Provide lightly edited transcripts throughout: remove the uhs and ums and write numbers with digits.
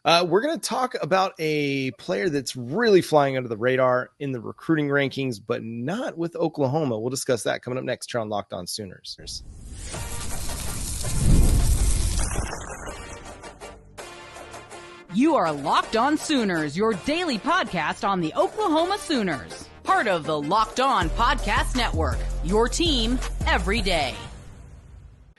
We're going to talk about a player that's really flying under the radar in the recruiting rankings, but not with Oklahoma. We'll discuss that coming up next here on Locked On Sooners. You are Locked On Sooners, your daily podcast on the Oklahoma Sooners. Part of the Locked On Podcast Network, your team every day.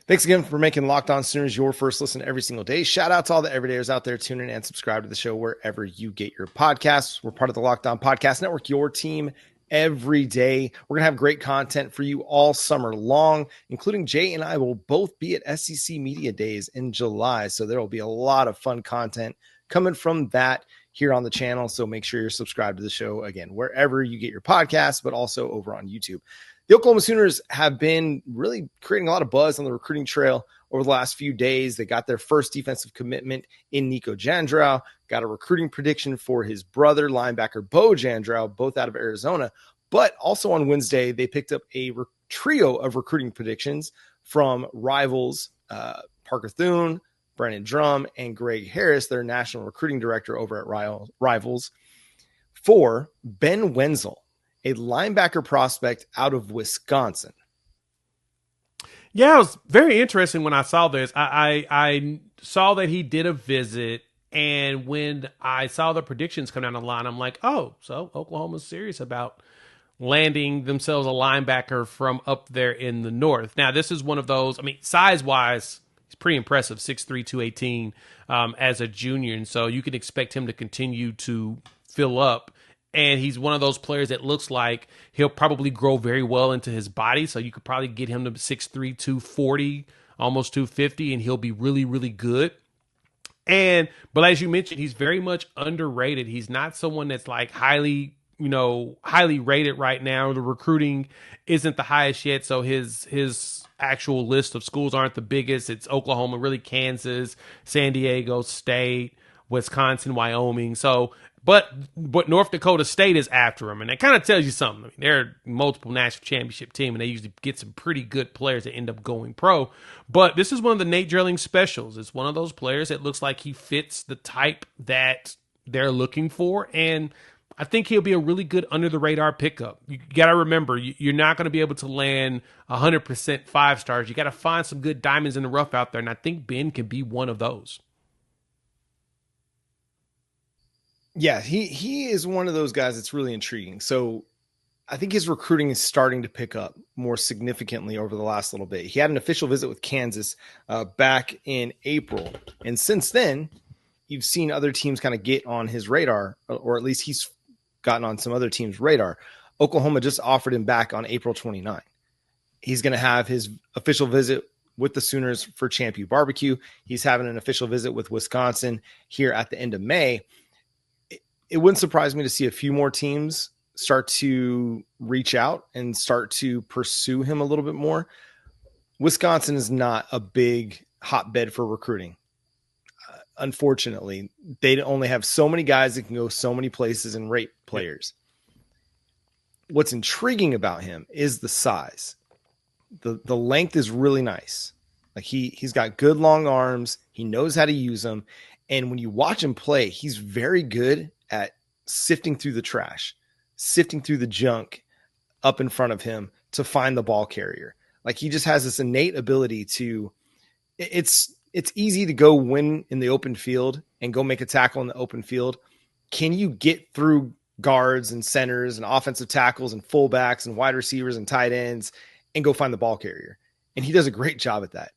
Thanks again for making Locked On Sooners your first listen every single day. Shout out to all the everydayers out there tuning in and subscribe to the show wherever you get your podcasts. We're part of the Locked On Podcast Network, your team every day. We're going to have great content for you all summer long, including Jay and I will both be at SEC Media Days in July. So there will be a lot of fun content coming from that here on the channel. So make sure you're subscribed to the show again, wherever you get your podcasts, but also over on YouTube. The Oklahoma Sooners have been really creating a lot of buzz on the recruiting trail over the last few days. They got their first defensive commitment in Nico Jandrow, got a recruiting prediction for his brother, linebacker Bo Jandrow, both out of Arizona. But also on Wednesday, they picked up a trio of recruiting predictions from rivals Parker Thune, Brandon Drum, and Greg Harris, their national recruiting director over at Rivals, for Ben Wenzel, a linebacker prospect out of Wisconsin. Yeah, it was very interesting when I saw this. I saw that he did a visit, and when I saw the predictions come down the line, I'm like, oh, so Oklahoma's serious about landing themselves a linebacker from up there in the north. Now, this is one of those, I mean, size-wise, he's pretty impressive, 6'3", 218 as a junior, and so you can expect him to continue to fill up. And he's one of those players that looks like he'll probably grow very well into his body. So you could probably get him to 6'3", 240, almost 250, and he'll be really, really good. But as you mentioned, he's very much underrated. He's not someone that's like highly rated right now. The recruiting isn't the highest yet. So his actual list of schools aren't the biggest. It's Oklahoma, really Kansas, San Diego State, Wisconsin, Wyoming. So, but North Dakota State is after him, and that kind of tells you something. I mean, they're a multiple national championship team, and they usually get some pretty good players that end up going pro. But this is one of the Nate Drilling specials. It's one of those players that looks like he fits the type that they're looking for, and I think he'll be a really good under-the-radar pickup. You got to remember, you're not going to be able to land 100% 5 stars. You got to find some good diamonds in the rough out there, and I think Ben can be one of those. Yeah, he is one of those guys that's really intriguing. So I think his recruiting is starting to pick up more significantly over the last little bit. He had an official visit with Kansas back in April. And since then, you've seen other teams kind of get on his radar, or at least he's gotten on some other teams' radar. Oklahoma just offered him back on April 29. He's going to have his official visit with the Sooners for Champ U Barbecue. He's having an official visit with Wisconsin here at the end of May. It wouldn't surprise me to see a few more teams start to reach out and start to pursue him a little bit more. Wisconsin is not a big hotbed for recruiting. Unfortunately, they only have so many guys that can go so many places and rate players. What's intriguing about him is the size. The length is really nice. Like he's got good long arms. He knows how to use them. And when you watch him play, he's very good at sifting through the trash, sifting through the junk up in front of him to find the ball carrier. Like he just has this innate ability to, it's easy to go win in the open field and go make a tackle in the open field. Can you get through guards and centers and offensive tackles and fullbacks and wide receivers and tight ends and go find the ball carrier? And he does a great job at that.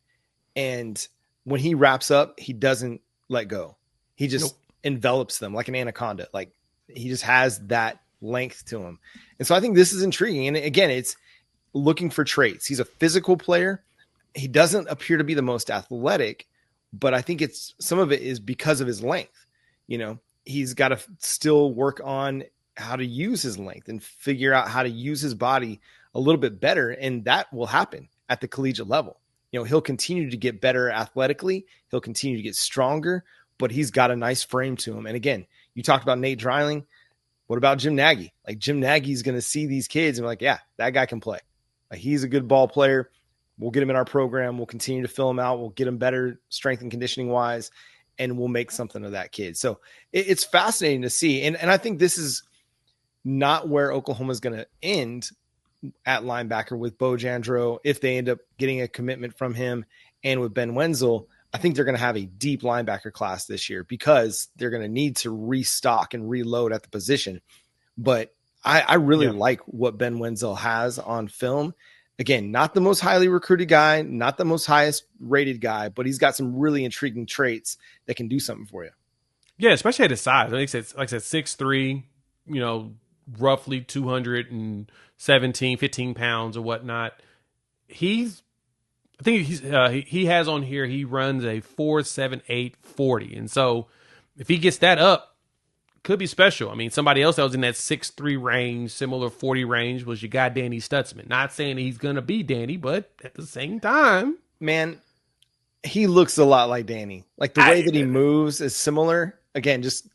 And when he wraps up, he doesn't let go. He just envelops them like an anaconda. Like he just has that length to him. And so I think this is intriguing. And again, it's looking for traits. He's a physical player. He doesn't appear to be the most athletic, but I think it's some of it is because of his length. You know, he's got to still work on how to use his length and figure out how to use his body a little bit better. And that will happen at the collegiate level. You know, he'll continue to get better athletically. He'll continue to get stronger, but he's got a nice frame to him. And again, you talked about Nate Drilling. What about Jim Nagy? Like Jim Nagy's going to see these kids and be like, yeah, that guy can play. Like, he's a good ball player. We'll get him in our program. We'll continue to fill him out. We'll get him better strength and conditioning wise. and will make something of that kid. So it's fascinating to see. And I think this is not where Oklahoma is going to end at linebacker with Bo Jandro. If they end up getting a commitment from him and with Ben Wenzel, I think they're going to have a deep linebacker class this year because they're going to need to restock and reload at the position. But I really like what Ben Wenzel has on film. Again, not the most highly recruited guy, not the most highest rated guy, but he's got some really intriguing traits that can do something for you. Yeah, especially at his size. Like I said, 6'3", roughly 217, 15 pounds or whatnot. He has on here, he runs a 4.78 40. And so if he gets that up, could be special. I mean, somebody else that was in that 6'3" range, similar 40 range, was your guy Danny Stutsman. Not saying he's going to be Danny, but at the same time, man, he looks a lot like Danny. Like the way that he moves is similar. Again, just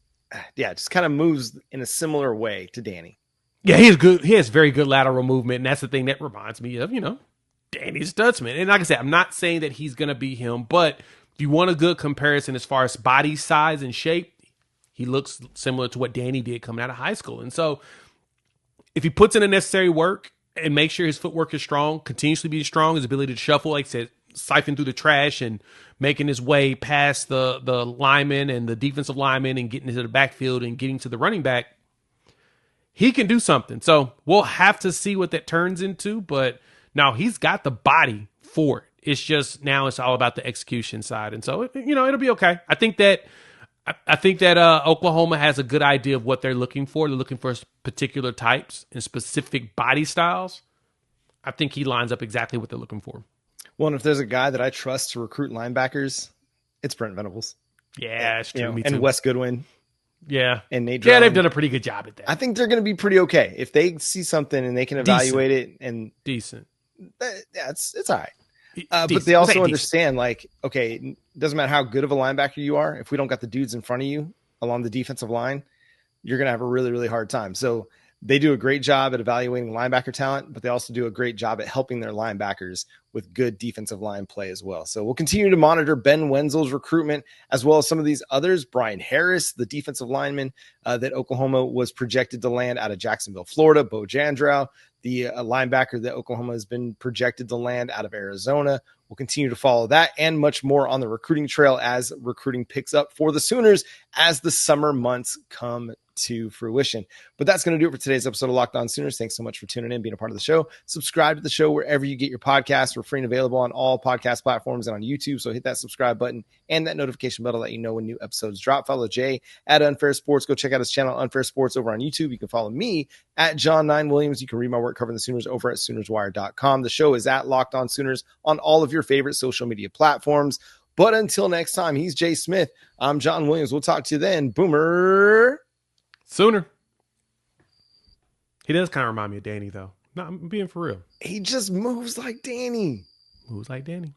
kind of moves in a similar way to Danny. Yeah, he is good. He has very good lateral movement, and that's the thing that reminds me of, Danny Stutsman. And like I said, I'm not saying that he's going to be him, but if you want a good comparison as far as body size and shape, he looks similar to what Danny did coming out of high school. And so if he puts in the necessary work and makes sure his footwork is strong, continuously be strong, his ability to shuffle, like I said, siphon through the trash and making his way past the linemen and the defensive linemen and getting into the backfield and getting to the running back, he can do something. So we'll have to see what that turns into. But now he's got the body for it. It's just now it's all about the execution side. And so, it'll be okay. I think that Oklahoma has a good idea of what they're looking for. They're looking for particular types and specific body styles. I think he lines up exactly what they're looking for. Well, and if there's a guy that I trust to recruit linebackers, it's Brent Venables. Yeah, it's true. Me and too. Wes Goodwin. Yeah. And Nate Yeah, Drown. they've done a pretty good job at that. I think they're going to be pretty okay. If they see something and they can evaluate it and decent. Yeah, it's all right. But they also understand, like, okay, it doesn't matter how good of a linebacker you are. If we don't got the dudes in front of you along the defensive line, you're going to have a really, really hard time. So they do a great job at evaluating linebacker talent, but they also do a great job at helping their linebackers with good defensive line play as well. So we'll continue to monitor Ben Wenzel's recruitment as well as some of these others. Brian Harris, the defensive lineman that Oklahoma was projected to land out of Jacksonville, Florida. Bo Jandro, the linebacker that Oklahoma has been projected to land out of Arizona. We'll continue to follow that and much more on the recruiting trail as recruiting picks up for the Sooners as the summer months come to fruition. But that's going to do it for today's episode of Locked On Sooners. Thanks so much for tuning in, being a part of the show. Subscribe to the show wherever you get your podcasts. We're free and available on all podcast platforms and on YouTube. So hit that subscribe button and that notification bell to let you know when new episodes drop. Follow Jay at Unfair Sports. Go check out his channel, Unfair Sports, over on YouTube. You can follow me at John 9 Williams. You can read my work covering the Sooners over at SoonersWire.com. The show is at Locked On Sooners on all of your favorite social media platforms. But until next time, he's Jay Smith. I'm John Williams. We'll talk to you then. Boomer Sooner. He does kind of remind me of Danny, though. No, I'm being for real. He just moves like Danny. Moves like Danny.